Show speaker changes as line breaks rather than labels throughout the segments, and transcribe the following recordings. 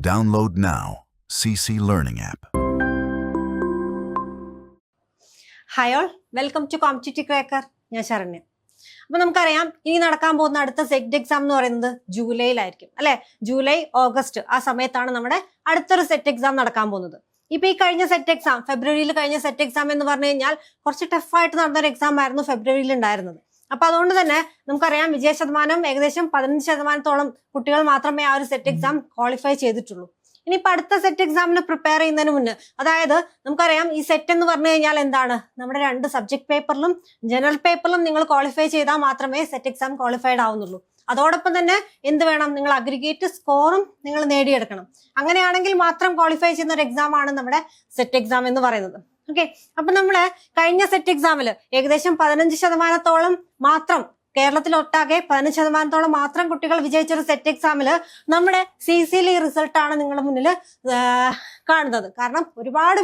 Download now. CC Learning app.
Hi all, welcome to competitive cracker. ഞാൻ ശരണ്യ. അപ്പൊ നമുക്കറിയാം ഇനി നടക്കാൻ പോകുന്ന അടുത്ത സെറ്റ് എക്സാം എന്ന് പറയുന്നത് ജൂലൈയിലായിരിക്കും അല്ലെ. ജൂലൈ ഓഗസ്റ്റ് ആ സമയത്താണ് നമ്മുടെ അടുത്തൊരു സെറ്റ് എക്സാം നടക്കാൻ പോകുന്നത്. ഇപ്പൊ ഈ കഴിഞ്ഞ സെറ്റ് എക്സാം, ഫെബ്രുവരിയിൽ കഴിഞ്ഞ സെറ്റ് എക്സാം എന്ന് പറഞ്ഞു കഴിഞ്ഞാൽ കുറച്ച് ടഫായിട്ട് നടന്നൊരു എക്സാം ആയിരുന്നു ഫെബ്രുവരിയിൽ ഉണ്ടായിരുന്നത്. അപ്പൊ അതുകൊണ്ട് തന്നെ നമുക്കറിയാം വിജയ ശതമാനം ഏകദേശം 15% കുട്ടികൾ മാത്രമേ ആ ഒരു സെറ്റ് എക്സാം ക്വാളിഫൈ ചെയ്തിട്ടുള്ളൂ. ഇനിയിപ്പോ അടുത്ത സെറ്റ് എക്സാമിന് പ്രിപ്പയർ ചെയ്യുന്നതിന് മുന്നേ, അതായത് നമുക്കറിയാം ഈ സെറ്റ് എന്ന് പറഞ്ഞു കഴിഞ്ഞാൽ എന്താണ്, നമ്മുടെ 2 സബ്ജക്ട് പേപ്പറിലും ജനറൽ പേപ്പറിലും നിങ്ങൾ ക്വാളിഫൈ ചെയ്താൽ മാത്രമേ സെറ്റ് എക്സാം ക്വാളിഫൈഡ് ആവുന്നുള്ളൂ. അതോടൊപ്പം തന്നെ എന്ത് വേണം, നിങ്ങൾ അഗ്രിഗേറ്റ് സ്കോറും നിങ്ങൾ നേടിയെടുക്കണം. അങ്ങനെയാണെങ്കിൽ മാത്രം ക്വാളിഫൈ ചെയ്യുന്ന ഒരു എക്സാം ആണ് നമ്മുടെ സെറ്റ് എക്സാം എന്ന് പറയുന്നത്. ഓക്കെ, അപ്പൊ നമ്മള് കഴിഞ്ഞ സെറ്റ് എക്സാമില് ഏകദേശം 15% മാത്രം, കേരളത്തിലൊട്ടാകെ 15% മാത്രം കുട്ടികൾ വിജയിച്ചൊരു സെറ്റ് എക്സാമില് നമ്മുടെ CCL റിസൾട്ടാണ് നിങ്ങളുടെ മുന്നിൽ കാണുന്നത്. കാരണം ഒരുപാട്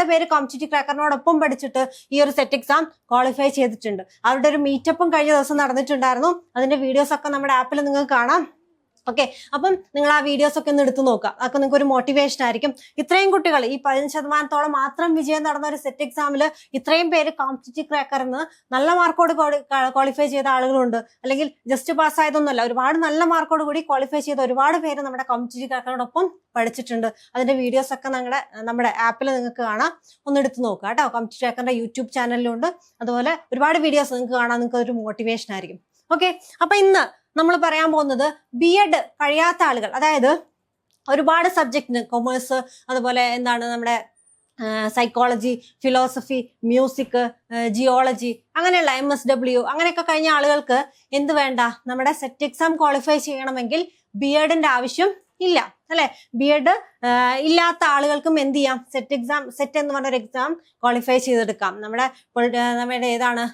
പേര് കോമ്പറ്റീറ്റീവ് ക്രാക്കറിനോടൊപ്പം പഠിച്ചിട്ട് ഈ ഒരു സെറ്റ് എക്സാം ക്വാളിഫൈ ചെയ്തിട്ടുണ്ട്. അവരുടെ ഒരു മീറ്റപ്പും കഴിഞ്ഞ ദിവസം നടന്നിട്ടുണ്ടായിരുന്നു. അതിന്റെ വീഡിയോസ് ഒക്കെ നമ്മുടെ ആപ്പിൽ നിങ്ങൾക്ക് കാണാം. ഓക്കെ, അപ്പം നിങ്ങൾ ആ വീഡിയോസ് ഒക്കെ ഒന്ന് എടുത്തു നോക്കുക. അതൊക്കെ നിങ്ങൾക്ക് ഒരു മോട്ടിവേഷൻ ആയിരിക്കും. ഇത്രയും കുട്ടികൾ, ഈ 15% മാത്രം വിജയം നടന്ന ഒരു സെറ്റ് എക്സാമില് ഇത്രയും പേര് കോമ്പറ്റീറ്റീവ് ക്രാക്കറിന് നല്ല മാർക്കോട് ക്വാളിഫൈ ചെയ്ത ആളുകളുണ്ട്. അല്ലെങ്കിൽ ജസ്റ്റ് പാസ് ആയതൊന്നുമല്ല, ഒരുപാട് നല്ല മാർക്കോട് കൂടി ക്വാളിഫൈ ചെയ്ത ഒരുപാട് പേര് നമ്മുടെ കോമ്പറ്റീറ്റീവ് ക്രാക്കറിനോടൊപ്പം പഠിച്ചിട്ടുണ്ട്. അതിന്റെ വീഡിയോസ് ഒക്കെ നമ്മുടെ ആപ്പിൽ നിങ്ങൾക്ക് കാണാം. ഒന്ന് എടുത്ത് നോക്കുക കേട്ടോ. കോമ്പറ്റീറ്റീവ് ക്രാക്കറിന്റെ യൂട്യൂബ് ചാനലിലുണ്ട്. അതുപോലെ ഒരുപാട് വീഡിയോസ് നിങ്ങൾക്ക് കാണാൻ നിങ്ങൾക്ക് ഒരു മോട്ടിവേഷൻ ആയിരിക്കും. ഓക്കെ, അപ്പൊ ഇന്ന് നമ്മൾ പറയാൻ പോകുന്നത് BEd കഴിയാത്ത ആളുകൾ, അതായത് ഒരുപാട് സബ്ജക്റ്റിന് കൊമേഴ്സ്, അതുപോലെ എന്താണ് നമ്മുടെ സൈക്കോളജി, ഫിലോസഫി, മ്യൂസിക്, ജിയോളജി, അങ്ങനെയുള്ള MSW അങ്ങനെയൊക്കെ കഴിഞ്ഞ ആളുകൾക്ക് എന്ത് വേണ്ട, നമ്മുടെ സെറ്റ് എക്സാം ക്വാളിഫൈ ചെയ്യണമെങ്കിൽ BEdന്റെ ആവശ്യം ഇല്ല അല്ലെ. BEd ഇല്ലാത്ത ആളുകൾക്കും എന്ത് ചെയ്യാം, സെറ്റ് എന്ന് പറഞ്ഞൊരു എക്സാം ക്വാളിഫൈ ചെയ്തെടുക്കാം. നമ്മുടെ ഏതാണ്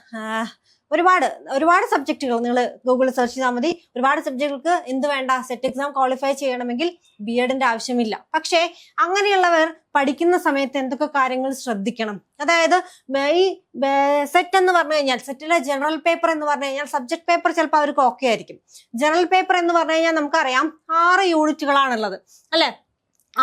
ഒരുപാട് സബ്ജക്റ്റുകൾ നിങ്ങൾ ഗൂഗിളിൽ സെർച്ച് ചെയ്താൽ മതി. ഒരുപാട് സബ്ജക്റ്റുകൾക്ക് എന്ത് വേണ്ട, സെറ്റ് എക്സാം ക്വാളിഫൈ ചെയ്യണമെങ്കിൽ BEdന്റെ ആവശ്യമില്ല. പക്ഷേ അങ്ങനെയുള്ളവർ പഠിക്കുന്ന സമയത്ത് എന്തൊക്കെ കാര്യങ്ങൾ ശ്രദ്ധിക്കണം, അതായത് ഈ സെറ്റ് എന്ന് പറഞ്ഞു കഴിഞ്ഞാൽ, സെറ്റിലെ ജനറൽ പേപ്പർ എന്ന് പറഞ്ഞു കഴിഞ്ഞാൽ, സബ്ജക്ട് പേപ്പർ ചിലപ്പോൾ അവർക്ക് ഓക്കെ ആയിരിക്കും. ജനറൽ പേപ്പർ എന്ന് പറഞ്ഞു കഴിഞ്ഞാൽ നമുക്കറിയാം 6 യൂണിറ്റുകളാണുള്ളത് അല്ലെ.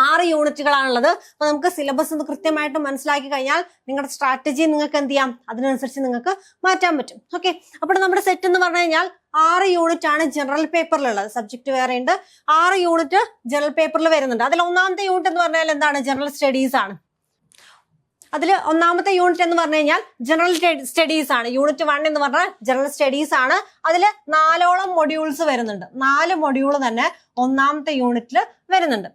6 യൂണിറ്റുകളാണുള്ളത്. അപ്പൊ നമുക്ക് സിലബസ് ഒന്ന് കൃത്യമായിട്ട് മനസ്സിലാക്കി കഴിഞ്ഞാൽ നിങ്ങളുടെ സ്ട്രാറ്റജി നിങ്ങൾക്ക് എന്ത് ചെയ്യാം, അതിനനുസരിച്ച് നിങ്ങൾക്ക് മാറ്റാൻ പറ്റും. ഓക്കെ, അപ്പോൾ നമ്മുടെ സെറ്റ് എന്ന് പറഞ്ഞു കഴിഞ്ഞാൽ 6 യൂണിറ്റ് ആണ് ജനറൽ പേപ്പറിലുള്ളത്. സബ്ജക്ട് വേറെ ഉണ്ട്, 6 യൂണിറ്റ് ജനറൽ പേപ്പറിൽ വരുന്നുണ്ട്. അതിൽ ഒന്നാമത്തെ യൂണിറ്റ് എന്ന് പറഞ്ഞാൽ എന്താണ്, ജനറൽ സ്റ്റഡീസ് ആണ്. ഒന്നാമത്തെ യൂണിറ്റ് എന്ന് പറഞ്ഞു കഴിഞ്ഞാൽ ജനറൽ സ്റ്റഡീസ് ആണ്. യൂണിറ്റ് 1 എന്ന് പറഞ്ഞാൽ ജനറൽ സ്റ്റഡീസ് ആണ്. അതിൽ 4ഓളം മൊഡ്യൂൾസ് വരുന്നുണ്ട്. 4 മൊഡ്യൂൾ തന്നെ ഒന്നാമത്തെ യൂണിറ്റിൽ വരുന്നുണ്ട്.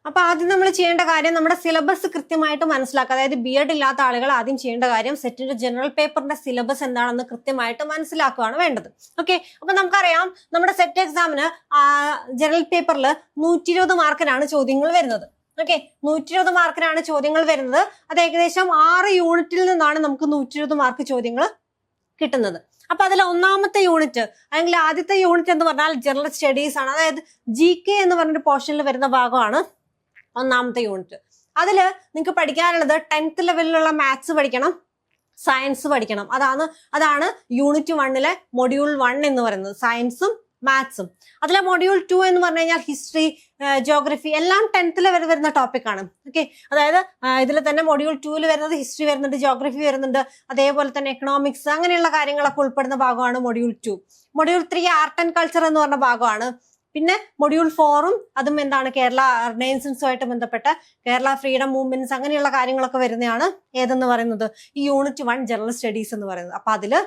അപ്പൊ ആദ്യം നമ്മൾ ചെയ്യേണ്ട കാര്യം നമ്മുടെ സിലബസ് കൃത്യമായിട്ട് മനസ്സിലാക്കുക. അതായത് BEd ഇല്ലാത്ത ആളുകൾ ആദ്യം ചെയ്യേണ്ട കാര്യം സെറ്റിന്റെ ജനറൽ പേപ്പറിന്റെ സിലബസ് എന്താണെന്ന് കൃത്യമായിട്ട് മനസ്സിലാക്കുകയാണ് വേണ്ടത്. ഓക്കെ, അപ്പൊ നമുക്കറിയാം നമ്മുടെ സെറ്റ് എക്സാമിന് ജനറൽ പേപ്പറിൽ 120 മാർക്കിനാണ് ചോദ്യങ്ങൾ വരുന്നത്. ഓക്കെ, 120 മാർക്കിനാണ് ചോദ്യങ്ങൾ വരുന്നത്. അത് ഏകദേശം 6 യൂണിറ്റിൽ നിന്നാണ് നമുക്ക് 120 മാർക്ക് ചോദ്യങ്ങൾ കിട്ടുന്നത്. അപ്പൊ അതിൽ ഒന്നാമത്തെ യൂണിറ്റ് അല്ലെങ്കിൽ ആദ്യത്തെ യൂണിറ്റ് എന്ന് പറഞ്ഞാൽ ജനറൽ സ്റ്റഡീസ് ആണ്. അതായത് GK എന്ന് പറഞ്ഞൊരു പോർഷനിൽ വരുന്ന ഭാഗമാണ് ഒന്നാമത്തെ യൂണിറ്റ്. അതില് നിങ്ങൾക്ക് പഠിക്കാനുള്ളത് 10th ലെവലിലുള്ള മാത്സ് പഠിക്കണം, സയൻസ് പഠിക്കണം. അതാണ് യൂണിറ്റ് 1 മൊഡ്യൂൾ 1 എന്ന് പറയുന്നത്, സയൻസും മാത്സും. അതിലെ മൊഡ്യൂൾ 2 എന്ന് പറഞ്ഞു കഴിഞ്ഞാൽ ഹിസ്റ്ററി, ജോഗ്രഫി എല്ലാം 10th ലെവൽ വരുന്ന ടോപ്പിക്കാണ്. ഓക്കെ, അതായത് ഇതിൽ തന്നെ മൊഡ്യൂൾ 2 വരുന്നത് ഹിസ്റ്ററി വരുന്നുണ്ട്, ജോഗ്രഫി വരുന്നുണ്ട്, അതേപോലെ തന്നെ എക്കണോമിക്സ്, അങ്ങനെയുള്ള കാര്യങ്ങളൊക്കെ ഉൾപ്പെടുന്ന ഭാഗമാണ് module 2. Module 3 art and culture എന്ന് പറഞ്ഞ ഭാഗമാണ്. പിന്നെ മൊഡ്യൂൾ 4 അതും എന്താണ്, കേരള റിനൈസൻസുമായിട്ട് ബന്ധപ്പെട്ട കേരള ഫ്രീഡം മൂവ്മെന്റ്സ് അങ്ങനെയുള്ള കാര്യങ്ങളൊക്കെ വരുന്നതാണ് ഏതെന്ന് പറയുന്നത്, ഈ യൂണിറ്റ് 1 ജനറൽ സ്റ്റഡീസ് എന്ന് പറയുന്നത്. അപ്പൊ അതില്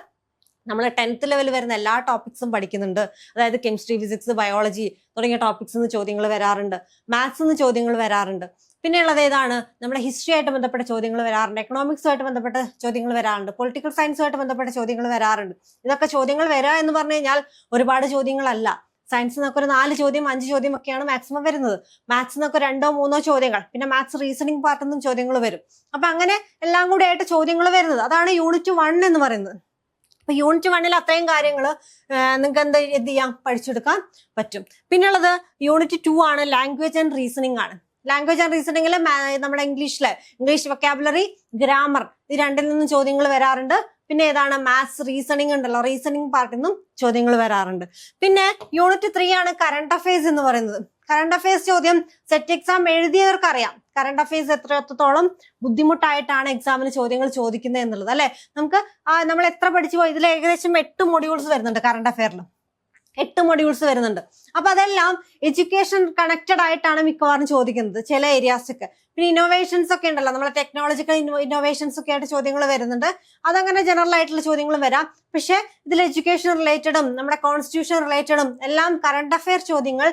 നമ്മൾ 10th ലെവൽ വരുന്ന എല്ലാ ടോപ്പിക്സും പഠിക്കുന്നുണ്ട്. അതായത് കെമിസ്ട്രി, ഫിസിക്സ്, ബയോളജി തുടങ്ങിയ ടോപ്പിക്സ് ചോദ്യങ്ങൾ വരാറുണ്ട്. മാത്സ് ചോദ്യങ്ങൾ വരാറുണ്ട്. പിന്നെ ഉള്ളത് ഏതാണ്, നമ്മുടെ ഹിസ്റ്ററി ആയിട്ട് ബന്ധപ്പെട്ട ചോദ്യങ്ങൾ വരാറുണ്ട്, എക്കണോമിക്സുമായിട്ട് ബന്ധപ്പെട്ട ചോദ്യങ്ങൾ വരാറുണ്ട്, പൊളിറ്റിക്കൽ സയൻസുമായിട്ട് ബന്ധപ്പെട്ട ചോദ്യങ്ങൾ വരാറുണ്ട്. ഇതൊക്കെ ചോദ്യങ്ങൾ വരിക എന്ന് പറഞ്ഞു കഴിഞ്ഞാൽ ഒരുപാട് ചോദ്യങ്ങളല്ല. സയൻസിൽ നിന്നൊക്കെ ഒരു 4 ചോദ്യം 5 ചോദ്യം ഒക്കെയാണ് മാക്സിമം വരുന്നത്. മാത്സിൽ നിന്നൊക്കെ 2-3 ചോദ്യങ്ങൾ, പിന്നെ മാത്സ് റീസണിങ് പാർട്ടിൽ നിന്നും ചോദ്യങ്ങൾ വരും. അപ്പൊ അങ്ങനെ എല്ലാം കൂടി ആയിട്ട് ചോദ്യങ്ങൾ വരുന്നത്, അതാണ് യൂണിറ്റ് 1 എന്ന് പറയുന്നത്. അപ്പൊ യൂണിറ്റ് 1 അത്രയും കാര്യങ്ങൾ നിങ്ങൾക്ക് എന്ത് ചെയ്യാം, പഠിച്ചെടുക്കാൻ പറ്റും. പിന്നുള്ളത് യൂണിറ്റ് 2 ആണ്, ലാംഗ്വേജ് ആൻഡ് റീസണിങ് ആണ്. ലാംഗ്വേജ് ആൻഡ് റീസണിങ്ങിൽ നമ്മുടെ ഇംഗ്ലീഷ് വൊക്കാബുലറി, ഗ്രാമർ, ഇത് രണ്ടിൽ നിന്നും ചോദ്യങ്ങൾ വരാറുണ്ട്. പിന്നെ ഏതാണ്, മാത്സ് റീസണിങ് ഉണ്ടല്ലോ, റീസണിങ് പാർട്ടിൽ നിന്നും ചോദ്യങ്ങൾ വരാറുണ്ട്. പിന്നെ യൂണിറ്റ് 3 ആണ് കറണ്ട് അഫയേഴ്സ് എന്ന് പറയുന്നത്. കറണ്ട് അഫയേഴ്സ് ചോദ്യം സെറ്റ് എക്സാം എഴുതിയവർക്ക് അറിയാം കറണ്ട് അഫയേഴ്സ് എത്രത്തോളം ബുദ്ധിമുട്ടായിട്ടാണ് എക്സാമിന് ചോദ്യങ്ങൾ ചോദിക്കുന്നത് എന്നുള്ളത് അല്ലെ. നമുക്ക് നമ്മൾ എത്ര പഠിച്ചു പോയി, ഇതിൽ ഏകദേശം 8 മൊഡ്യൂൾസ് വരുന്നുണ്ട് കറണ്ട് അഫയറിൽ, 8 മൊഡ്യൂൾസ് വരുന്നുണ്ട്. അപ്പൊ അതെല്ലാം എഡ്യൂക്കേഷൻ കണക്റ്റഡ് ആയിട്ടാണ് മിക്കവാറും ചോദിക്കുന്നത് ചില ഏരിയാസൊക്കെ. പിന്നെ ഇന്നോവേഷൻസ് ഒക്കെ ഉണ്ടല്ലോ, നമ്മളെ ടെക്നോളജിക്കൽ ഇന്നോവേഷൻസ് ഒക്കെ ആയിട്ട് ചോദ്യങ്ങൾ വരുന്നുണ്ട്. അതങ്ങനെ ജനറൽ ആയിട്ടുള്ള ചോദ്യങ്ങൾ വരാം. പക്ഷെ ഇതിൽ എഡ്യൂക്കേഷൻ റിലേറ്റഡും നമ്മുടെ കോൺസ്റ്റിറ്റ്യൂഷൻ റിലേറ്റഡും എല്ലാം കറണ്ട് അഫയർ ചോദ്യങ്ങൾ,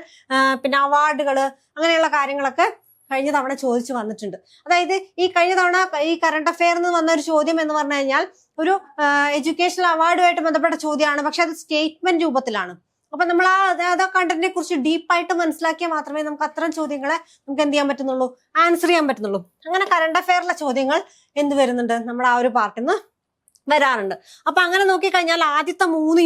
പിന്നെ അവാർഡുകൾ, അങ്ങനെയുള്ള കാര്യങ്ങളൊക്കെ കഴിഞ്ഞ തവണ ചോദിച്ചു വന്നിട്ടുണ്ട്. അതായത് ഈ കഴിഞ്ഞ തവണ ഈ കറണ്ട് അഫയറിൽ നിന്ന് വന്ന ഒരു ചോദ്യം എന്ന് പറഞ്ഞു കഴിഞ്ഞാൽ ഒരു എഡ്യൂക്കേഷണൽ അവാർഡുമായിട്ട് ബന്ധപ്പെട്ട ചോദ്യമാണ്. പക്ഷെ അത് സ്റ്റേറ്റ്മെന്റ് രൂപത്തിലാണ്. അപ്പൊ നമ്മൾ ആ കണ്ടന്റിനെ കുറിച്ച് ഡീപ്പായിട്ട് മനസ്സിലാക്കിയാൽ മാത്രമേ നമുക്ക് അത്തരം ചോദ്യങ്ങളെ നമുക്ക് എന്ത് ചെയ്യാൻ പറ്റുന്നുള്ളൂ, ആൻസർ ചെയ്യാൻ പറ്റുന്നുള്ളൂ. അങ്ങനെ കറണ്ട് അഫയറിലെ ചോദ്യങ്ങൾ എന്ത് വരുന്നുണ്ട്, നമ്മുടെ ആ ഒരു പാർട്ടിൽ നിന്ന് വരാറുണ്ട്. അപ്പൊ അങ്ങനെ നോക്കിക്കഴിഞ്ഞാൽ ആദ്യത്തെ 3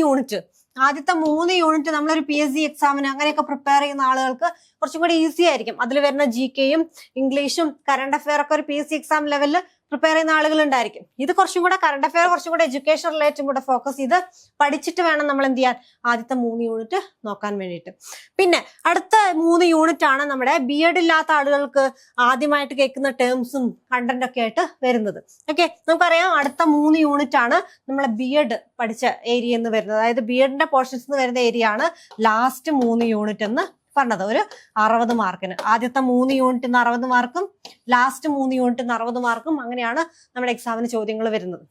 യൂണിറ്റ് നമ്മളൊരു PSC എക്സാമിന് അങ്ങനെയൊക്കെ പ്രിപ്പയർ ചെയ്യുന്ന ആളുകൾക്ക് കുറച്ചും കൂടി ഈസി ആയിരിക്കും. അതിൽ വരുന്ന GKയും ഇംഗ്ലീഷും കറണ്ട് അഫയർ ഒക്കെ ഒരു PSC എക്സാം ലെവലിൽ പ്രിപ്പയർ ചെയ്യുന്ന ആളുകൾ ഉണ്ടായിരിക്കും. ഇത് കുറച്ചും കൂടെ കറണ്ട് അഫയർ കുറച്ചും കൂടെ എഡ്യൂക്കേഷൻ റിലേറ്റും കൂടെ ഫോക്കസ് ചെയ്ത് പഠിച്ചിട്ട് വേണം നമ്മൾ എന്ത് ചെയ്യാൻ, ആദ്യത്തെ 3 യൂണിറ്റ് നോക്കാൻ വേണ്ടിയിട്ട്. പിന്നെ അടുത്ത 3 യൂണിറ്റ് ആണ് നമ്മുടെ BEd ഇല്ലാത്ത ആളുകൾക്ക് ആദ്യമായിട്ട് കേൾക്കുന്ന ടേംസും കണ്ടന്റ് ഒക്കെ ആയിട്ട് വരുന്നത്. ഓക്കെ, നമുക്കറിയാം അടുത്ത 3 യൂണിറ്റ് ആണ് നമ്മളെ BEd പഠിച്ച ഏരിയ എന്ന് വരുന്നത്. അതായത് BEdന്റെ പോർഷൻസ് എന്ന് വരുന്ന ഏരിയ ആണ് ലാസ്റ്റ് 3 യൂണിറ്റ് എന്ന് പറഞ്ഞത്. ഒരു 60 മാർക്കിന് ആദ്യത്തെ 3 യൂണിറ്റിന് 60 മാർക്കും ലാസ്റ്റ് 3 യൂണിറ്റിന് 60 മാർക്കും, അങ്ങനെയാണ് നമ്മുടെ എക്സാമിന് ചോദ്യങ്ങൾ വരുന്നത്.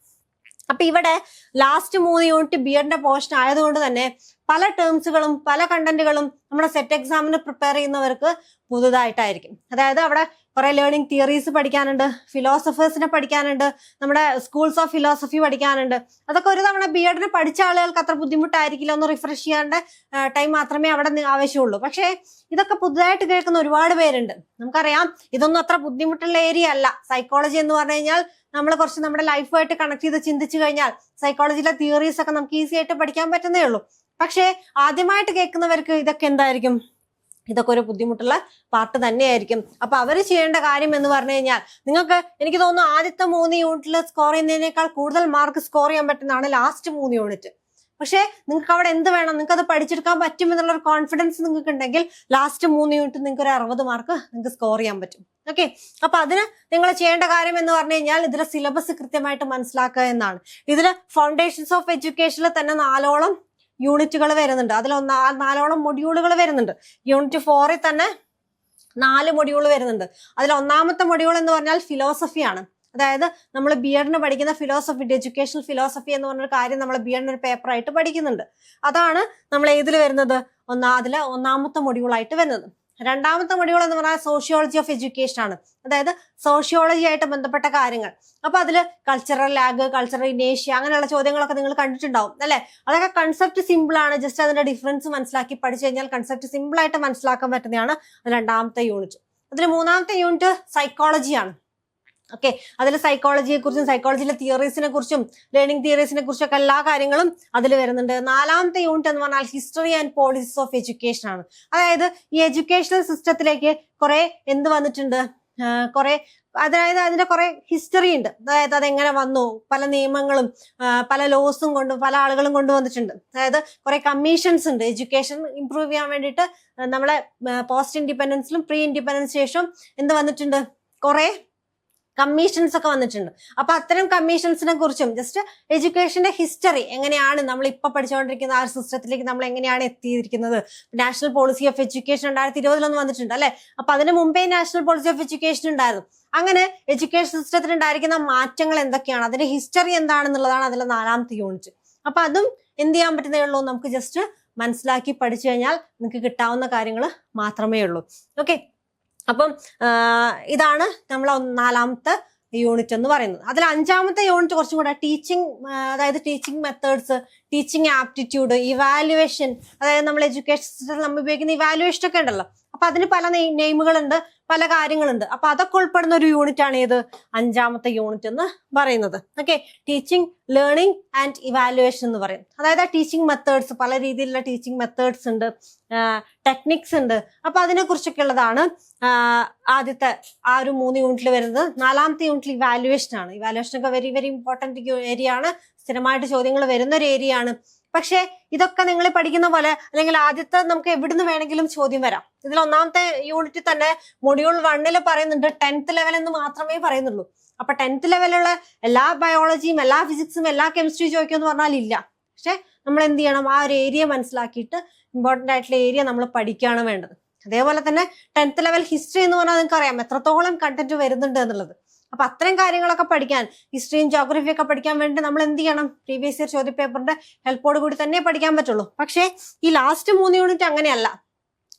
അപ്പൊ ഇവിടെ ലാസ്റ്റ് 3 യൂണിറ്റ് BEdന്റെ പോർഷൻ ആയതുകൊണ്ട് തന്നെ പല ടേംസുകളും പല കണ്ടന്റുകളും നമ്മുടെ സെറ്റ് എക്സാമിന് പ്രിപ്പയർ ചെയ്യുന്നവർക്ക് പുതുതായിട്ടായിരിക്കും. അതായത് അവിടെ കുറെ ലേണിംഗ് തിയറീസ് പഠിക്കാനുണ്ട്, ഫിലോസഫേഴ്സിനെ പഠിക്കാനുണ്ട്, നമ്മുടെ സ്കൂൾസ് ഓഫ് ഫിലോസഫി പഠിക്കാനുണ്ട്. അതൊക്കെ ഒരു തവണ BEdന് പഠിച്ച ആളുകൾക്ക് അത്ര ബുദ്ധിമുട്ടായിരിക്കില്ല, ഒന്ന് റിഫ്രഷ് ചെയ്യാണ്ട് ടൈം മാത്രമേ അവിടെ ആവശ്യമുള്ളൂ. പക്ഷേ ഇതൊക്കെ പുതുതായിട്ട് കേൾക്കുന്ന ഒരുപാട് പേരുണ്ട്. നമുക്കറിയാം ഇതൊന്നും അത്ര ബുദ്ധിമുട്ടുള്ള ഏരിയ അല്ല. സൈക്കോളജി എന്ന് പറഞ്ഞു കഴിഞ്ഞാൽ നമ്മൾ കുറച്ച് നമ്മുടെ ലൈഫുമായിട്ട് കണക്ട് ചെയ്ത് ചിന്തിച്ചു കഴിഞ്ഞാൽ സൈക്കോളജിയിലെ തിയറീസ് ഒക്കെ നമുക്ക് ഈസി ആയിട്ട് പഠിക്കാൻ പറ്റുന്നേ ഉള്ളൂ. പക്ഷേ ആദ്യമായിട്ട് കേൾക്കുന്നവർക്ക് ഇതൊക്കെ എന്തായിരിക്കും, ഇതൊക്കെ ഒരു ബുദ്ധിമുട്ടുള്ള പാർട്ട് തന്നെയായിരിക്കും. അപ്പൊ അവര് ചെയ്യേണ്ട കാര്യം എന്ന് പറഞ്ഞു കഴിഞ്ഞാൽ, നിങ്ങൾക്ക് എനിക്ക് തോന്നുന്നു ആദ്യത്തെ 3 യൂണിറ്റിൽ സ്കോർ ചെയ്യുന്നതിനേക്കാൾ കൂടുതൽ മാർക്ക് സ്കോർ ചെയ്യാൻ പറ്റുന്നതാണ് ലാസ്റ്റ് 3 യൂണിറ്റ്. പക്ഷെ നിങ്ങൾക്ക് അവിടെ എന്ത് വേണം, നിങ്ങൾക്ക് അത് പഠിച്ചെടുക്കാൻ പറ്റും എന്നുള്ള ഒരു കോൺഫിഡൻസ് നിങ്ങൾക്ക് ഉണ്ടെങ്കിൽ ലാസ്റ്റ് 3 യൂണിറ്റ് നിങ്ങൾക്ക് ഒരു 60 മാർക്ക് നിങ്ങൾക്ക് സ്കോർ ചെയ്യാൻ പറ്റും. ഓക്കെ, അപ്പൊ അതിന് നിങ്ങൾ ചെയ്യേണ്ട കാര്യം എന്ന് പറഞ്ഞു കഴിഞ്ഞാൽ ഇതിലെ സിലബസ് കൃത്യമായിട്ട് മനസ്സിലാക്കുക എന്നാണ്. ഇതില് ഫൗണ്ടേഷൻസ് ഓഫ് എഡ്യൂക്കേഷനിൽ തന്നെ 4ഓളം യൂണിറ്റുകൾ വരുന്നുണ്ട്. അതിൽ 4ഓളം മൊഡ്യൂളുകൾ വരുന്നുണ്ട്. യൂണിറ്റ് 4ൽ തന്നെ 4 മൊഡ്യൂൾ വരുന്നുണ്ട്. അതിൽ ഒന്നാമത്തെ മൊഡ്യൂൾ എന്ന് പറഞ്ഞാൽ ഫിലോസഫിയാണ്. അതായത് നമ്മൾ BEdന് പഠിക്കുന്ന ഫിലോസഫി, എഡ്യൂക്കേഷണൽ ഫിലോസഫി എന്ന് പറഞ്ഞൊരു കാര്യം നമ്മൾ BEdന് ഒരു പേപ്പറായിട്ട് പഠിക്കുന്നുണ്ട്. അതാണ് നമ്മൾ ഏതിൽ വരുന്നത്, അതിലെ ഒന്നാമത്തെ മൊഡ്യൂൾ ആയിട്ട് വരുന്നത്. രണ്ടാമത്തെ മൊഡ്യൂൾ എന്ന് പറഞ്ഞാൽ സോഷ്യോളജി ഓഫ് എഡ്യൂക്കേഷൻ ആണ്. അതായത് സോഷ്യോളജി ആയിട്ട് ബന്ധപ്പെട്ട കാര്യങ്ങൾ. അപ്പൊ അതില് കൾച്ചറൽ ലാഗ്, കൾച്ചറൽ ഇനേഷ്യ, അങ്ങനെയുള്ള ചോദ്യങ്ങളൊക്കെ നിങ്ങൾ കണ്ടിട്ടുണ്ടാവും അല്ലെ. അതൊക്കെ കൺസെപ്റ്റ് സിമ്പിൾ ആണ്. ജസ്റ്റ് അതിന്റെ ഡിഫറൻസ് മനസ്സിലാക്കി പഠിച്ചു കഴിഞ്ഞാൽ കൺസെപ്റ്റ് സിമ്പിൾ ആയിട്ട് മനസ്സിലാക്കാൻ പറ്റുന്നതാണ് രണ്ടാമത്തെ യൂണിറ്റ്. അതിൽ മൂന്നാമത്തെ യൂണിറ്റ് സൈക്കോളജിയാണ്. ഓക്കെ, അതിൽ സൈക്കോളജിയെ കുറിച്ചും സൈക്കോളജിയിലെ തിയറീസിനെ കുറിച്ചും ലേണിംഗ് തിയറീസിനെ കുറിച്ചൊക്കെ എല്ലാ കാര്യങ്ങളും അതിൽ വരുന്നുണ്ട്. നാലാമത്തെ യൂണിറ്റ് എന്ന് പറഞ്ഞാൽ history and policies of education ആണ്. അതായത് ഈ എഡ്യൂക്കേഷണൽ സിസ്റ്റത്തിലേക്ക് കുറെ എന്ത് വന്നിട്ടുണ്ട്, അതായത് അതിന്റെ കുറെ ഹിസ്റ്ററി ഉണ്ട്. അതായത് അതെങ്ങനെ വന്നു, പല നിയമങ്ങളും പല ലോസും കൊണ്ട് പല ആളുകളും കൊണ്ടുവന്നിട്ടുണ്ട്. അതായത് കുറെ കമ്മീഷൻസ് ഉണ്ട് എഡ്യൂക്കേഷൻ ഇംപ്രൂവ് ചെയ്യാൻ വേണ്ടിയിട്ട്. നമ്മളെ പോസ്റ്റ് ഇൻഡിപെൻഡൻസിലും പ്രീ ഇൻഡിപെൻഡൻസ് ശേഷം എന്ത് വന്നിട്ടുണ്ട്, കുറെ കമ്മീഷൻസ് ഒക്കെ വന്നിട്ടുണ്ട്. അപ്പൊ അത്തരം കമ്മീഷൻസിനെ കുറിച്ചും ജസ്റ്റ് എഡ്യൂക്കേഷന്റെ ഹിസ്റ്ററി എങ്ങനെയാണ് നമ്മൾ ഇപ്പൊ പഠിച്ചുകൊണ്ടിരിക്കുന്ന ആ ഒരു സിസ്റ്റത്തിലേക്ക് നമ്മൾ എങ്ങനെയാണ് എത്തിയിരിക്കുന്നത്. നാഷണൽ പോളിസി ഓഫ് എഡ്യൂക്കേഷൻ 2020 വന്നിട്ടുണ്ട് അല്ലെ. അപ്പൊ അതിന് മുമ്പേ നാഷണൽ പോളിസി ഓഫ് എഡ്യൂക്കേഷൻ ഉണ്ടായിരുന്നു. അങ്ങനെ എഡ്യൂക്കേഷൻ സിസ്റ്റത്തിൽ ഉണ്ടായിരിക്കുന്ന മാറ്റങ്ങൾ എന്തൊക്കെയാണ്, അതിന്റെ ഹിസ്റ്ററി എന്താണെന്നുള്ളതാണ് അതിലെ നാലാമത്തെ യൂണിറ്റ്. അപ്പൊ അതും എന്ത് ചെയ്യാൻ പറ്റുന്നേ ഉള്ളൂ, നമുക്ക് ജസ്റ്റ് മനസ്സിലാക്കി പഠിച്ചു കഴിഞ്ഞാൽ നിങ്ങൾക്ക് കിട്ടാവുന്ന കാര്യങ്ങൾ മാത്രമേ ഉള്ളൂ. ഓക്കെ, അപ്പം ഇതാണ് നമ്മളെ നാലാമത്തെ യൂണിറ്റ് എന്ന് പറയുന്നത്. അതിൽ അഞ്ചാമത്തെ യൂണിറ്റ് കുറച്ചും കൂടെ ടീച്ചിങ്, അതായത് teaching methods, teaching aptitude, evaluation. അതായത് നമ്മൾ എഡ്യൂക്കേഷൻ സിസ്റ്റത്തിൽ നമ്മൾ ഉപയോഗിക്കുന്ന ഇവാലുവേഷൻ ഒക്കെ ഉണ്ടല്ലോ. അപ്പൊ അതിന് പല നെയിമുകളുണ്ട്, പല കാര്യങ്ങളുണ്ട്. അപ്പൊ അതൊക്കെ ഉൾപ്പെടുന്ന ഒരു യൂണിറ്റ് ആണ് ഏത്, അഞ്ചാമത്തെ യൂണിറ്റ് എന്ന് പറയുന്നത്. Okay, teaching, learning and evaluation എന്ന് പറയും. അതായത് ടീച്ചിങ് മെത്തേഡ്സ്, പല രീതിയിലുള്ള ടീച്ചിങ് മെത്തേഡ്സ് ഉണ്ട്, ടെക്നിക്സ് ഉണ്ട്. അപ്പൊ അതിനെ കുറിച്ചൊക്കെ ഉള്ളതാണ് ആദ്യത്തെ ആ ഒരു 3 യൂണിറ്റിൽ വരുന്നത്. നാലാമത്തെ യൂണിറ്റിൽ ഇവാലുവേഷൻ ആണ്. ഇവാലുവേഷൻ ഒക്കെ വെരി വെരി ഇമ്പോർട്ടന്റ് ഏരിയ ആണ്. സ്ഥിരമായിട്ട് ചോദ്യങ്ങൾ വരുന്ന ഒരു ഏരിയ ആണ്. പക്ഷേ ഇതൊക്കെ നിങ്ങൾ പഠിക്കുന്ന പോലെ അല്ലെങ്കിൽ ആദ്യത്തെ നമുക്ക് എവിടുന്ന് വേണമെങ്കിലും ചോദ്യം വരാം. ഇതിൽ ഒന്നാമത്തെ യൂണിറ്റ് തന്നെ മൊഡ്യൂൾ 1 പറയുന്നുണ്ട് 10th ലെവൽ എന്ന് മാത്രമേ പറയുന്നുള്ളൂ. അപ്പൊ 10th ലെവലുള്ള എല്ലാ ബയോളജിയും എല്ലാ ഫിസിക്സും എല്ലാ കെമിസ്ട്രിയും ചോദിക്കുമെന്ന് പറഞ്ഞാൽ ഇല്ല. പക്ഷെ നമ്മൾ എന്ത് ചെയ്യണം, ആ ഒരു ഏരിയ മനസ്സിലാക്കിയിട്ട് ഇമ്പോർട്ടന്റ് ആയിട്ടുള്ള ഏരിയ നമ്മൾ പഠിക്കുകയാണ് വേണ്ടത്. അതേപോലെ തന്നെ 10th ലെവൽ ഹിസ്റ്ററി എന്ന് പറഞ്ഞാൽ നിങ്ങൾക്ക് അറിയാം എത്രത്തോളം കണ്ടന്റ് വരുന്നുണ്ട് എന്നുള്ളത്. അപ്പൊ അത്തരം കാര്യങ്ങളൊക്കെ പഠിക്കാൻ, ഹിസ്റ്ററിയും ജോഗ്രഫിയും ഒക്കെ പഠിക്കാൻ വേണ്ടി നമ്മൾ എന്ത് ചെയ്യണം, പ്രീവിയസ് ഇയർ ചോദ്യപേപ്പറിന്റെ ഹെൽപ്പോട് കൂടി തന്നെ പഠിക്കാൻ പറ്റുള്ളൂ. പക്ഷേ ഈ ലാസ്റ്റ് 3 യൂണിറ്റ് അങ്ങനെയല്ല.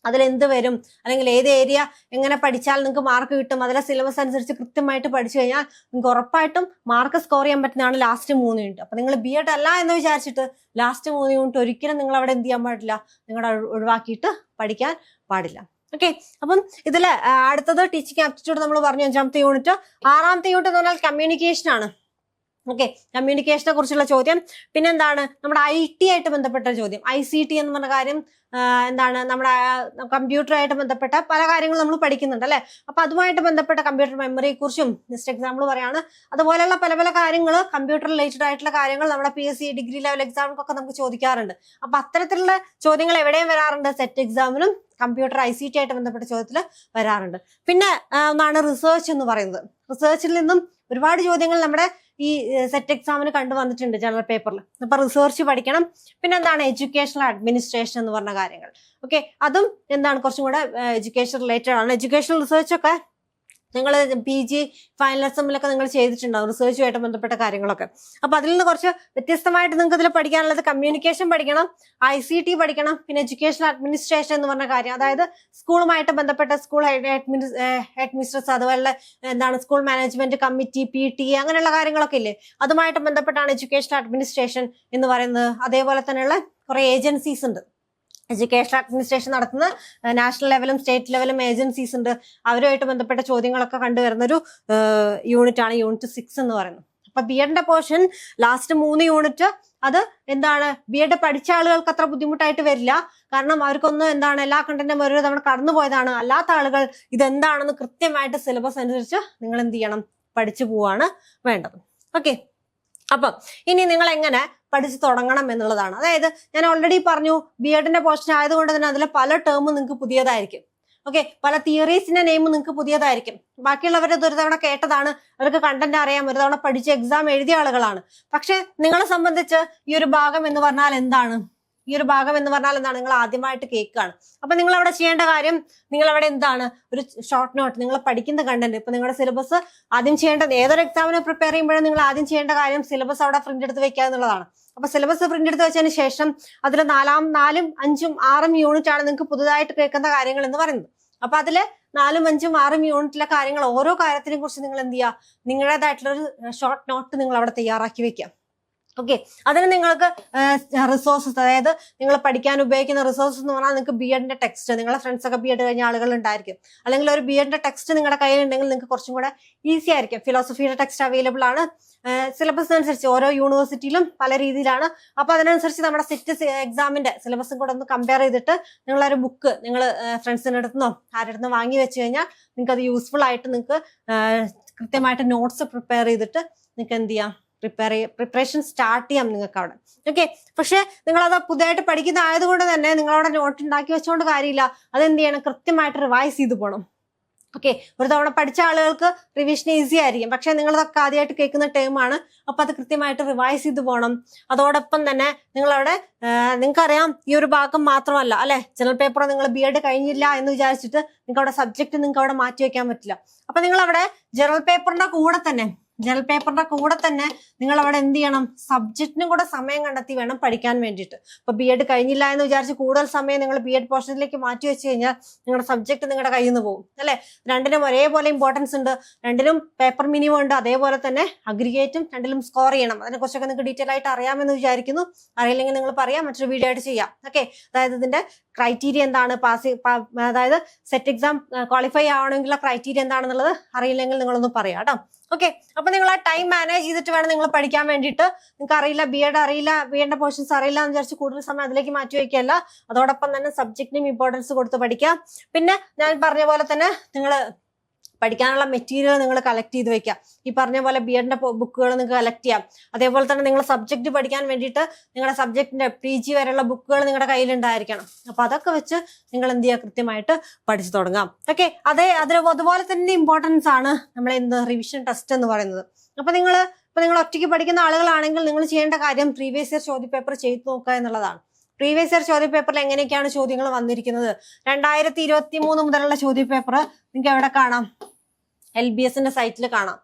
അതിലെന്ത് വരും അല്ലെങ്കിൽ ഏത് ഏരിയ എങ്ങനെ പഠിച്ചാൽ നിങ്ങൾക്ക് മാർക്ക് കിട്ടും, അതിലെ സിലബസ് അനുസരിച്ച് കൃത്യമായിട്ട് പഠിച്ചു കഴിഞ്ഞാൽ നിങ്ങൾക്ക് ഉറപ്പായിട്ടും മാർക്ക് സ്കോർ ചെയ്യാൻ പറ്റുന്നതാണ് ലാസ്റ്റ് 3 യൂണിറ്റ്. അപ്പൊ നിങ്ങൾ B.Ed അല്ല എന്ന് വിചാരിച്ചിട്ട് ലാസ്റ്റ് 3 യൂണിറ്റ് ഒരിക്കലും നിങ്ങൾ അവിടെ എന്ത് ചെയ്യാൻ പാടില്ല, നിങ്ങളുടെ ഒഴിവാക്കിയിട്ട് പഠിക്കാൻ പാടില്ല. ഓക്കെ, അപ്പം ഇതില് അടുത്തത് ടീച്ചിങ് ആപ്റ്റിറ്റ്യൂഡ് നമ്മൾ പറഞ്ഞു 5ാമത്തെ യൂണിറ്റ്. 6ാമത്തെ യൂണിറ്റ് എന്ന് പറഞ്ഞാൽ കമ്മ്യൂണിക്കേഷൻ ആണ്. ഓക്കെ, കമ്മ്യൂണിക്കേഷനെ കുറിച്ചുള്ള ചോദ്യം. പിന്നെന്താണ് നമ്മുടെ IT ആയിട്ട് ബന്ധപ്പെട്ട ചോദ്യം. ICT എന്ന് പറഞ്ഞ കാര്യം എന്താണ്, നമ്മുടെ കമ്പ്യൂട്ടറുമായിട്ട് ബന്ധപ്പെട്ട പല കാര്യങ്ങളും നമ്മൾ പഠിക്കുന്നുണ്ട് അല്ലെ. അപ്പൊ അതുമായിട്ട് ബന്ധപ്പെട്ട കമ്പ്യൂട്ടർ മെമ്മറിയെ കുറിച്ചും നെക്സ്റ്റ് എക്സാമ്പിൾ പറയാണ്. അതുപോലെയുള്ള പല പല കാര്യങ്ങൾ കമ്പ്യൂട്ടർ റിലേറ്റഡ് ആയിട്ടുള്ള കാര്യങ്ങൾ നമ്മുടെ PSC ഡിഗ്രി ലെവൽ എക്സാമിനൊക്കെ നമുക്ക് ചോദിക്കാറുണ്ട്. അപ്പൊ അത്തരത്തിലുള്ള ചോദ്യങ്ങൾ എവിടെയും വരാറുണ്ട്, സെറ്റ് എക്സാമിനും കമ്പ്യൂട്ടർ ICT ആയിട്ട് ബന്ധപ്പെട്ട ചോദ്യത്തിൽ വരാറുണ്ട്. പിന്നെ ഒന്നാണ് റിസർച്ച് എന്ന് പറയുന്നത്. റിസർച്ചിൽ നിന്നും ഒരുപാട് ചോദ്യങ്ങൾ നമ്മുടെ ഈ സെറ്റ് എക്സാമിന് കണ്ടുവന്നിട്ടുണ്ട് ജനറൽ പേപ്പറിൽ. അപ്പൊ റിസർച്ച് പഠിക്കണം. പിന്നെ എന്താണ് എഡ്യൂക്കേഷണൽ അഡ്മിനിസ്ട്രേഷൻ എന്ന് പറഞ്ഞ കാര്യങ്ങൾ. ഓക്കെ, അതും എന്താണ് കുറച്ചും കൂടെ എഡ്യൂക്കേഷൻ റിലേറ്റഡ് ആണ്. എഡ്യൂക്കേഷണൽ റിസർച്ച് ഒക്കെ നിങ്ങൾ PG ഫൈനൽ എക്സാമിലൊക്കെ നിങ്ങൾ ചെയ്തിട്ടുണ്ടാവും റിസർച്ചുമായിട്ട് ബന്ധപ്പെട്ട കാര്യങ്ങളൊക്കെ. അപ്പൊ അതിൽ നിന്ന് കുറച്ച് വ്യത്യസ്തമായിട്ട് നിങ്ങൾക്ക് ഇതിൽ പഠിക്കാനുള്ളത് കമ്മ്യൂണിക്കേഷൻ പഠിക്കണം, ICT പഠിക്കണം, പിന്നെ എഡ്യൂക്കേഷണൽ അഡ്മിനിസ്ട്രേഷൻ എന്ന് പറഞ്ഞ കാര്യം, അതായത് സ്കൂളുമായിട്ട് ബന്ധപ്പെട്ട സ്കൂൾ ഹെഡ്മിസ്ട്രസ്, അതുപോലെ എന്താണ് സ്കൂൾ മാനേജ്മെന്റ് കമ്മിറ്റി, PTA അങ്ങനെയുള്ള കാര്യങ്ങളൊക്കെ ഇല്ലേ, അതുമായിട്ട് ബന്ധപ്പെട്ടാണ് എഡ്യൂക്കേഷണൽ അഡ്മിനിസ്ട്രേഷൻ എന്ന് പറയുന്നത്. അതേപോലെ തന്നെയുള്ള കുറെ ഏജൻസീസ് ഉണ്ട് എഡ്യൂക്കേഷൻ അഡ്മിനിസ്ട്രേഷൻ നടത്തുന്ന നാഷണൽ ലെവലും സ്റ്റേറ്റ് ലെവലും ഏജൻസീസ് ഉണ്ട്. അവരുമായിട്ട് ബന്ധപ്പെട്ട ചോദ്യങ്ങളൊക്കെ കണ്ടുവരുന്ന ഒരു യൂണിറ്റ് ആണ് യൂണിറ്റ് 6 എന്ന് പറയുന്നത്. അപ്പൊ B.Edന്റെ പോർഷൻ ലാസ്റ്റ് 3 യൂണിറ്റ് അത് എന്താണ്, B.Ed പഠിച്ച ആളുകൾക്ക് അത്ര ബുദ്ധിമുട്ടായിട്ട് വരില്ല. കാരണം അവർക്കൊന്നും എന്താണ് എല്ലാ കണ്ടന്റും ഒരു തവണ കടന്നു പോയതാണ്. അല്ലാത്ത ആളുകൾ ഇതെന്താണെന്ന് കൃത്യമായിട്ട് സിലബസ് അനുസരിച്ച് നിങ്ങൾ എന്ത് ചെയ്യണം, പഠിച്ചു പോവാണ് വേണ്ടത്. ഓക്കെ, അപ്പം ഇനി നിങ്ങൾ എങ്ങനെ പഠിച്ചു തുടങ്ങണം എന്നുള്ളതാണ്. അതായത് ഞാൻ ഓൾറെഡി പറഞ്ഞു B.Edന്റെ പോർഷൻ ആയതുകൊണ്ട് തന്നെ അതിലെ പല ടേമും നിങ്ങൾക്ക് പുതിയതായിരിക്കും. ഓക്കെ, പല തിയറീസിന്റെ നെയിം നിങ്ങൾക്ക് പുതിയതായിരിക്കും. ബാക്കിയുള്ളവരത് ഒരു തവണ കേട്ടതാണ്, അവർക്ക് കണ്ടന്റ് അറിയാം, ഒരു തവണ പഠിച്ച് എക്സാം എഴുതിയ ആളുകളാണ്. പക്ഷെ നിങ്ങളെ സംബന്ധിച്ച് ഈ ഒരു ഭാഗം എന്ന് പറഞ്ഞാൽ എന്താണ്, നിങ്ങൾ ആദ്യമായിട്ട് കേൾക്കുകയാണ്. അപ്പൊ നിങ്ങൾ അവിടെ ചെയ്യേണ്ട കാര്യം, നിങ്ങൾ അവിടെ എന്താണ് ഒരു ഷോർട്ട് നോട്ട്, നിങ്ങൾ പഠിക്കുന്ന കണ്ടന്റ്, ഇപ്പൊ നിങ്ങളുടെ സിലബസ് ആദ്യം ചെയ്യേണ്ടത്, ഏതൊരു എക്സാമിന് പ്രിപ്പയർ ചെയ്യുമ്പോഴും നിങ്ങൾ ആദ്യം ചെയ്യേണ്ട കാര്യം സിലബസ് അവിടെ പ്രിന്റ് എടുത്ത് വെക്കുക എന്നുള്ളതാണ്. അപ്പൊ സിലബസ് പ്രിന്റ് എടുത്ത് വെച്ചതിന് ശേഷം അതിൽ 4, 5, 6 യൂണിറ്റ് ആണ് നിങ്ങൾക്ക് പുതുതായിട്ട് കേൾക്കുന്ന കാര്യങ്ങൾ എന്ന് പറയുന്നത്. അപ്പൊ അതില് 4, 5, 6 യൂണിറ്റിലെ കാര്യങ്ങൾ, ഓരോ കാര്യത്തിനെ കുറിച്ച് നിങ്ങൾ എന്ത് ചെയ്യുക, നിങ്ങളുടേതായിട്ടുള്ള ഒരു ഷോർട്ട് നോട്ട് നിങ്ങൾ അവിടെ തയ്യാറാക്കി വെക്കുക. ഓക്കെ, അതിന് നിങ്ങൾക്ക് റിസോഴ്സസ്, അതായത് നിങ്ങൾ പഠിക്കാൻ ഉപയോഗിക്കുന്ന റിസോഴ്സസ് എന്ന് പറഞ്ഞാൽ നിങ്ങൾക്ക് B.Edന്റെ ടെക്സ്റ്റ്, നിങ്ങളുടെ ഫ്രണ്ട്സ് ഒക്കെ B.Ed കഴിഞ്ഞ ആളുകൾ ഉണ്ടായിരിക്കും, അല്ലെങ്കിൽ ഒരു B.Edന്റെ ടെക്സ്റ്റ് നിങ്ങളുടെ കയ്യിലുണ്ടെങ്കിൽ നിങ്ങൾക്ക് കുറച്ചും കൂടെ ഈസി ആയിരിക്കും. ഫിലോസഫിയുടെ ടെക്സ്റ്റ് അവൈലബിൾ ആണ്. സിലബസ് അനുസരിച്ച് ഓരോ യൂണിവേഴ്സിറ്റിയിലും പല രീതിയിലാണ്. അപ്പൊ അതിനനുസരിച്ച് നമ്മുടെ സെറ്റ് എക്സാമിന്റെ സിലബസും കൂടെ ഒന്ന് കമ്പയർ ചെയ്തിട്ട് നിങ്ങളൊരു ബുക്ക് നിങ്ങൾ ഫ്രണ്ട്സിന്റെ അടുത്തുനിന്നോ ആരുടെ അടുത്തുനിന്നോ വാങ്ങി വെച്ച് കഴിഞ്ഞാൽ നിങ്ങൾക്ക് അത് യൂസ്ഫുൾ ആയിട്ട് നിങ്ങൾക്ക് കൃത്യമായിട്ട് നോട്ട്സ് പ്രിപ്പയർ ചെയ്തിട്ട് നിങ്ങൾക്ക് എന്ത് ചെയ്യാം, പ്രിപ്പറേഷൻ സ്റ്റാർട്ട് ചെയ്യാം നിങ്ങൾക്ക് അവിടെ. ഓക്കെ, പക്ഷെ നിങ്ങളത് പുതിയതായിട്ട് പഠിക്കുന്ന ആയതുകൊണ്ട് തന്നെ നിങ്ങളവിടെ നോട്ട് ഉണ്ടാക്കി വെച്ചുകൊണ്ട് കാര്യമില്ല. അതെന്ത് ചെയ്യണം, കൃത്യമായിട്ട് റിവൈസ് ചെയ്ത് പോകണം. ഓക്കെ, ഒരു തവണ പഠിച്ച ആളുകൾക്ക് റിവിഷൻ ഈസി ആയിരിക്കും. പക്ഷെ നിങ്ങളതൊക്കെ ആദ്യമായിട്ട് കേൾക്കുന്ന ടേമാണ്. അപ്പൊ അത് കൃത്യമായിട്ട് റിവൈസ് ചെയ്ത് പോകണം. അതോടൊപ്പം തന്നെ നിങ്ങളവിടെ നിങ്ങൾക്കറിയാം ഈ ഒരു ഭാഗം മാത്രമല്ല അല്ലെ, ജനറൽ പേപ്പർ നിങ്ങൾ B.Ed കഴിഞ്ഞില്ല എന്ന് വിചാരിച്ചിട്ട് നിങ്ങൾക്ക് അവിടെ സബ്ജക്ട് നിങ്ങൾക്ക് അവിടെ മാറ്റി വെക്കാൻ പറ്റില്ല. അപ്പൊ നിങ്ങൾ അവിടെ ജനറൽ പേപ്പറിന്റെ കൂടെ തന്നെ നിങ്ങൾ അവിടെ എന്ത് ചെയ്യണം, സബ്ജക്റ്റിനും കൂടെ സമയം കണ്ടെത്തി വേണം പഠിക്കാൻ വേണ്ടിയിട്ട്. ഇപ്പൊ B.Ed കഴിഞ്ഞില്ല എന്ന് വിചാരിച്ച് കൂടുതൽ സമയം നിങ്ങൾ B.Ed പോർഷനിലേക്ക് മാറ്റി വെച്ച് കഴിഞ്ഞാൽ നിങ്ങളുടെ സബ്ജക്ട് നിങ്ങളുടെ കയ്യിൽ നിന്ന് പോകും അല്ലെ. രണ്ടിനും ഒരേപോലെ ഇമ്പോർട്ടൻസ് ഉണ്ട്, രണ്ടിനും പേപ്പർ മിനിമം ഉണ്ട്, അതേപോലെ തന്നെ അഗ്രിഗേറ്റും രണ്ടിലും സ്കോർ ചെയ്യണം. അതിനെക്കുറിച്ചൊക്കെ നിങ്ങൾക്ക് ഡീറ്റെയിൽ ആയിട്ട് അറിയാമെന്ന് വിചാരിക്കുന്നു. അറിയില്ലെങ്കിൽ നിങ്ങൾ പറയാം, മറ്റൊരു വീഡിയോ ആയിട്ട് ചെയ്യാം. ഓക്കെ, അതായത് ഇതിന്റെ ക്രൈറ്റീരിയ എന്താണ്, അതായത് സെറ്റ് എക്സാം ക്വാളിഫൈ ആവണമെങ്കിലുള്ള ക്രൈറ്റീരിയ എന്താണെന്നുള്ളത് അറിയില്ലെങ്കിൽ നിങ്ങളൊന്ന് പറയാം കേട്ടോ. ഓക്കെ, അപ്പൊ നിങ്ങൾ ആ ടൈം മാനേജ് ചെയ്തിട്ട് വേണം നിങ്ങൾ പഠിക്കാൻ വേണ്ടിയിട്ട്. നിങ്ങൾക്ക് അറിയില്ല, B.Edന്റെ പോർഷൻസ് അറിയില്ല എന്ന് വിചാരിച്ച് കൂടുതൽ സമയം അതിലേക്ക് മാറ്റി വയ്ക്കുകയല്ല. അതോടൊപ്പം തന്നെ സബ്ജക്റ്റിനും ഇമ്പോർട്ടൻസ് കൊടുത്ത് പഠിക്കാം. പിന്നെ ഞാൻ പറഞ്ഞ പോലെ തന്നെ നിങ്ങൾ പഠിക്കാനുള്ള മെറ്റീരിയൽ നിങ്ങൾ കളക്ട് ചെയ്ത് വെക്കുക. ഈ പറഞ്ഞ പോലെ ബി.എഡിന്റെ ബുക്കുകൾ നിങ്ങൾക്ക് കളക്ട് ചെയ്യാം. അതേപോലെ തന്നെ നിങ്ങൾ സബ്ജക്ട് പഠിക്കാൻ വേണ്ടിയിട്ട് നിങ്ങളുടെ സബ്ജക്റ്റിന്റെ PG വരെയുള്ള ബുക്കുകൾ നിങ്ങളുടെ കയ്യിലുണ്ടായിരിക്കണം. അപ്പൊ അതൊക്കെ വെച്ച് നിങ്ങൾ എന്ത് ചെയ്യുക, കൃത്യമായിട്ട് പഠിച്ചു തുടങ്ങാം. ഓക്കെ, അതുപോലെ തന്നെ ഇമ്പോർട്ടൻസ് ആണ് നമ്മളെ റിവിഷൻ ടെസ്റ്റ് എന്ന് പറയുന്നത്. അപ്പൊ നിങ്ങൾ ഒറ്റയ്ക്ക് പഠിക്കുന്ന ആളുകളാണെങ്കിൽ നിങ്ങൾ ചെയ്യേണ്ട കാര്യം പ്രീവിയസ് ഇയർ ചോദ്യപേപ്പർ ചെയ്തു നോക്കുക എന്നുള്ളതാണ്. പ്രീവിയസ് ഇയർ ചോദ്യപേപ്പറിൽ എങ്ങനെയൊക്കെയാണ് ചോദ്യങ്ങൾ വന്നിരിക്കുന്നത്, 2023 മുതലുള്ള ചോദ്യപേപ്പർ നിങ്ങൾക്ക് എവിടെ കാണാം? LBSന്റെ സൈറ്റിൽ കാണാം.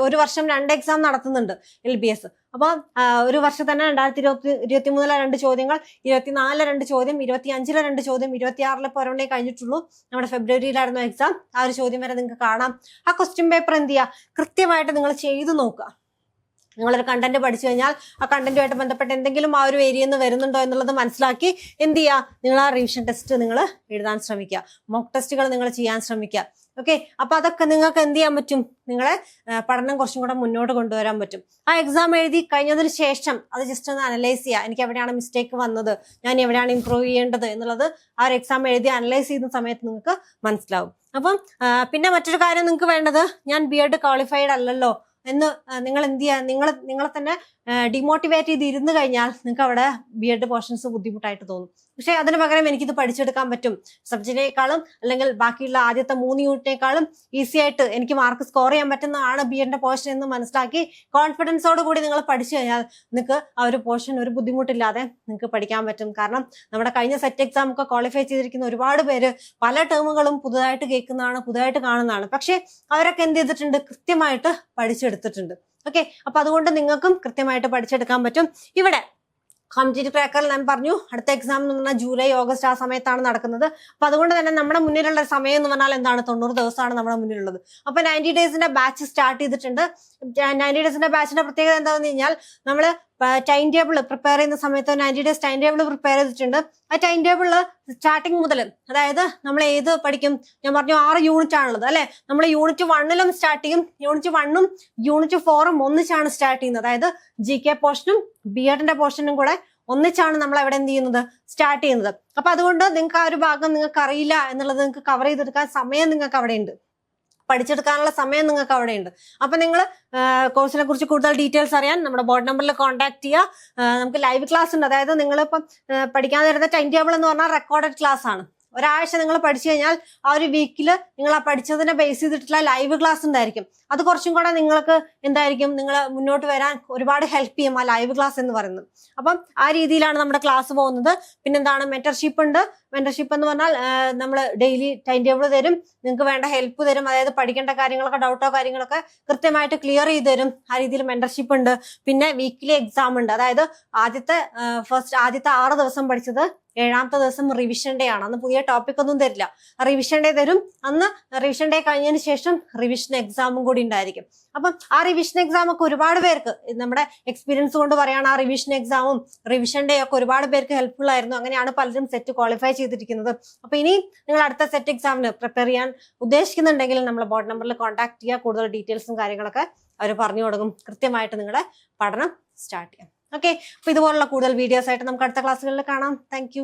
ഒരു വർഷം 2 എക്സാം നടത്തുന്നുണ്ട് LBS. അപ്പൊ ഒരു വർഷം തന്നെ 2023 2 ചോദ്യങ്ങൾ, 24 2 ചോദ്യം, 25 2 ചോദ്യം, 26 ഇപ്പോൾ ഒരെണ്ണേ കഴിഞ്ഞിട്ടുള്ളൂ. നമ്മുടെ ഫെബ്രുവരിയിലായിരുന്നു എക്സാം. ആ ഒരു ചോദ്യം വരെ നിങ്ങൾക്ക് കാണാം. ആ ക്വസ്റ്റ്യൻ പേപ്പർ എന്ത് ചെയ്യുക, കൃത്യമായിട്ട് നിങ്ങൾ ചെയ്തു നോക്കുക. നിങ്ങളൊരു കണ്ടന്റ് പഠിച്ചു കഴിഞ്ഞാൽ ആ കണ്ടന്റുമായിട്ട് ബന്ധപ്പെട്ട് എന്തെങ്കിലും ആ ഒരു ഏരിയയിൽ നിന്ന് വരുന്നുണ്ടോ എന്നുള്ളത് മനസ്സിലാക്കി എന്ത് ചെയ്യുക, നിങ്ങൾ ആ റിവിഷൻ ടെസ്റ്റ് നിങ്ങൾ എഴുതാൻ ശ്രമിക്കുക. മോക്ക് ടെസ്റ്റുകൾ നിങ്ങൾ ചെയ്യാൻ ശ്രമിക്കുക. ഓക്കെ, അപ്പൊ അതൊക്കെ നിങ്ങൾക്ക് എന്ത് ചെയ്യാൻ പറ്റും, നിങ്ങളെ പഠനം കുറച്ചും കൂടെ മുന്നോട്ട് കൊണ്ടുവരാൻ പറ്റും. ആ എക്സാം എഴുതി കഴിഞ്ഞതിന് ശേഷം അത് ജസ്റ്റ് ഒന്ന് അനലൈസ് ചെയ്യുക. എനിക്ക് എവിടെയാണ് മിസ്റ്റേക്ക് വന്നത്, ഞാൻ എവിടെയാണ് ഇംപ്രൂവ് ചെയ്യേണ്ടത് എന്നുള്ളത് ആ ഒരു എക്സാം എഴുതി അനലൈസ് ചെയ്യുന്ന സമയത്ത് നിങ്ങൾക്ക് മനസ്സിലാവും. അപ്പം പിന്നെ മറ്റൊരു കാര്യം നിങ്ങൾക്ക് വേണ്ടത്, ഞാൻ B.Ed ക്വാളിഫൈഡ് അല്ലല്ലോ എന്ന് നിങ്ങൾ എന്ത് ചെയ്യുക, നിങ്ങളെ തന്നെ ഡിമോട്ടിവേറ്റ് ചെയ്ത് ഇരുന്ന് കഴിഞ്ഞാൽ നിങ്ങൾക്ക് അവിടെ B.Ed പോർഷൻസ് ബുദ്ധിമുട്ടായിട്ട് തോന്നും. പക്ഷെ അതിന് പകരം എനിക്കിത് പഠിച്ചെടുക്കാൻ പറ്റും, സബ്ജക്റ്റിനേക്കാളും അല്ലെങ്കിൽ ബാക്കിയുള്ള ആദ്യത്തെ 3 യൂണിറ്റിനേക്കാളും ഈസി ആയിട്ട് എനിക്ക് മാർക്ക് സ്കോർ ചെയ്യാൻ പറ്റുന്നതാണ് B.Edന്റെ പോർഷൻ എന്ന് മനസ്സിലാക്കി കോൺഫിഡൻസോട് കൂടി നിങ്ങൾ പഠിച്ചു കഴിഞ്ഞാൽ നിങ്ങൾക്ക് ആ ഒരു പോർഷൻ ഒരു ബുദ്ധിമുട്ടില്ലാതെ നിങ്ങൾക്ക് പഠിക്കാൻ പറ്റും. കാരണം നമ്മുടെ കഴിഞ്ഞ സെറ്റ് എക്സാം ഒക്കെ ക്വാളിഫൈ ചെയ്തിരിക്കുന്ന ഒരുപാട് പേര് പല ടേമുകളും പുതുതായിട്ട് കേൾക്കുന്നതാണ്, പുതുതായിട്ട് കാണുന്നതാണ്. പക്ഷെ അവരൊക്കെ എന്ത് ചെയ്തിട്ടുണ്ട്, കൃത്യമായിട്ട് പഠിച്ചെടുത്തിട്ടുണ്ട്. ഓക്കെ, അപ്പൊ അതുകൊണ്ട് നിങ്ങൾക്കും കൃത്യമായിട്ട് പഠിച്ചെടുക്കാൻ പറ്റും. ഇവിടെ കോമ്പറ്റേറ്റീവ് ക്രാക്കറിൽ ഞാൻ പറഞ്ഞു അടുത്ത എക്സാം എന്ന് പറഞ്ഞാൽ ജൂലൈ ഓഗസ്റ്റ് ആ സമയത്താണ് നടക്കുന്നത്. അപ്പൊ അതുകൊണ്ട് തന്നെ നമ്മുടെ മുന്നിലുള്ള സമയം എന്ന് പറഞ്ഞാൽ എന്താണ്, 90 ദിവസമാണ് നമ്മുടെ മുന്നിലുള്ളത്. അപ്പൊ 90 ഡേയ്സിന്റെ ബാച്ച് സ്റ്റാർട്ട് ചെയ്തിട്ടുണ്ട്. 90 ഡേയ്സിന്റെ ബാച്ചിന്റെ പ്രത്യേകത എന്താണെന്ന് കഴിഞ്ഞാൽ നമ്മൾ ടൈം ടേബിൾ പ്രിപ്പയർ ചെയ്യുന്ന സമയത്ത് 90 ഡേയ്സ് ടൈം ടേബിൾ പ്രിപ്പയർ ചെയ്തിട്ടുണ്ട്. ആ ടൈം ടേബിളിൽ സ്റ്റാർട്ടിങ് മുതൽ, അതായത് നമ്മൾ ഏത് പഠിക്കും, ഞാൻ പറഞ്ഞു 6 യൂണിറ്റ് ആണുള്ളത് അല്ലെ. നമ്മൾ യൂണിറ്റ് 1 സ്റ്റാർട്ട് ചെയ്യും. യൂണിറ്റ് 1 യൂണിറ്റ് 4 ഒന്നിച്ചാണ് സ്റ്റാർട്ട് ചെയ്യുന്നത്. അതായത് GK പോർഷനും B.Edന്റെ പോർഷനും കൂടെ ഒന്നിച്ചാണ് നമ്മൾ അവിടെ എന്ത് ചെയ്യുന്നത്, സ്റ്റാർട്ട് ചെയ്യുന്നത്. അപ്പൊ അതുകൊണ്ട് നിങ്ങൾക്ക് ആ ഒരു ഭാഗം നിങ്ങൾക്ക് അറിയില്ല എന്നുള്ളത് നിങ്ങൾക്ക് കവർ ചെയ്തെടുക്കാൻ സമയം നിങ്ങൾക്ക് അവിടെ ഉണ്ട്, പഠിച്ചെടുക്കാനുള്ള സമയം നിങ്ങൾക്ക് അവിടെ ഉണ്ട്. അപ്പൊ നിങ്ങൾ കോഴ്സിനെ കുറിച്ച് കൂടുതൽ ഡീറ്റെയിൽസ് അറിയാൻ നമ്മുടെ ബോർഡ് നമ്പറിൽ കോൺടാക്ട് ചെയ്യുക. നമുക്ക് ലൈവ് ക്ലാസ് ഉണ്ട്. അതായത് നിങ്ങളിപ്പം പഠിക്കാൻ തരുന്ന ടൈം ടേബിൾ എന്ന് പറഞ്ഞാൽ റെക്കോർഡഡ് ക്ലാസ് ആണ്. ഒരാഴ്ച നിങ്ങൾ പഠിച്ചു കഴിഞ്ഞാൽ ആ ഒരു വീക്കിൽ നിങ്ങൾ ആ പഠിച്ചതിനെ ബേസ് ചെയ്തിട്ടുള്ള ലൈവ് ക്ലാസ് ഉണ്ടായിരിക്കും. അത് കുറച്ചും കൂടെ നിങ്ങൾക്ക് എന്തായിരിക്കും, നിങ്ങൾ മുന്നോട്ട് വരാൻ ഒരുപാട് ഹെൽപ്പ് ചെയ്യും ആ ലൈവ് ക്ലാസ് എന്ന് പറയുന്നത്. അപ്പം ആ രീതിയിലാണ് നമ്മുടെ ക്ലാസ് പോകുന്നത്. പിന്നെന്താണ്, മെന്റർഷിപ്പ് ഉണ്ട്. മെന്റർഷിപ്പ് എന്ന് പറഞ്ഞാൽ നമ്മൾ ഡെയിലി ടൈം ടേബിൾ തരും, നിങ്ങൾക്ക് വേണ്ട ഹെൽപ്പ് തരും. അതായത് പഠിക്കേണ്ട കാര്യങ്ങളൊക്കെ, ഡൗട്ടോ കാര്യങ്ങളൊക്കെ കൃത്യമായിട്ട് ക്ലിയർ ചെയ്ത് തരും. ആ രീതിയിൽ മെന്റർഷിപ്പ് ഉണ്ട്. പിന്നെ വീക്കിലി എക്സാം ഉണ്ട്. അതായത് ആദ്യത്തെ 6 ദിവസം പഠിച്ചത് 7ാമത്തെ ദിവസം റിവിഷൻ ഡേ ആണ്. അന്ന് പുതിയ ടോപ്പിക് ഒന്നും തരില്ല, റിവിഷൻ ഡേ തരും. അന്ന് റിവിഷൻ ഡേ കഴിഞ്ഞതിന് ശേഷം റിവിഷൻ എക്സാമും കൂടി ഉണ്ടായിരിക്കും. അപ്പം ആ റിവിഷൻ എക്സാം ഒക്കെ ഒരുപാട് പേർക്ക്, നമ്മുടെ എക്സ്പീരിയൻസ് കൊണ്ട് പറയാണ്, ആ റിവിഷൻ എക്സാമും റിവിഷൻ ഡേ ഒക്കെ ഒരുപാട് പേർക്ക് ഹെൽപ്ഫുൾ ആയിരുന്നു. അങ്ങനെയാണ് പലരും സെറ്റ് ക്വാളിഫൈ ചെയ്തിരിക്കുന്നത്. അപ്പൊ ഇനി നിങ്ങൾ അടുത്ത സെറ്റ് എക്സാമിന് പ്രിപ്പയർ ചെയ്യാൻ ഉദ്ദേശിക്കുന്നുണ്ടെങ്കിൽ നമ്മളെ ബോർഡ് നമ്പറിൽ കോൺടാക്ട് ചെയ്യുക. കൂടുതൽ ഡീറ്റെയിൽസും കാര്യങ്ങളൊക്കെ അവർ പറഞ്ഞു കൊടുക്കും. കൃത്യമായിട്ട് നിങ്ങളുടെ പഠനം സ്റ്റാർട്ട് ചെയ്യാം. ഓക്കെ, അപ്പൊ ഇതുപോലുള്ള കൂടുതൽ വീഡിയോസ് ആയിട്ട് നമുക്ക് അടുത്ത ക്ലാസ്സുകളിൽ കാണാം. താങ്ക്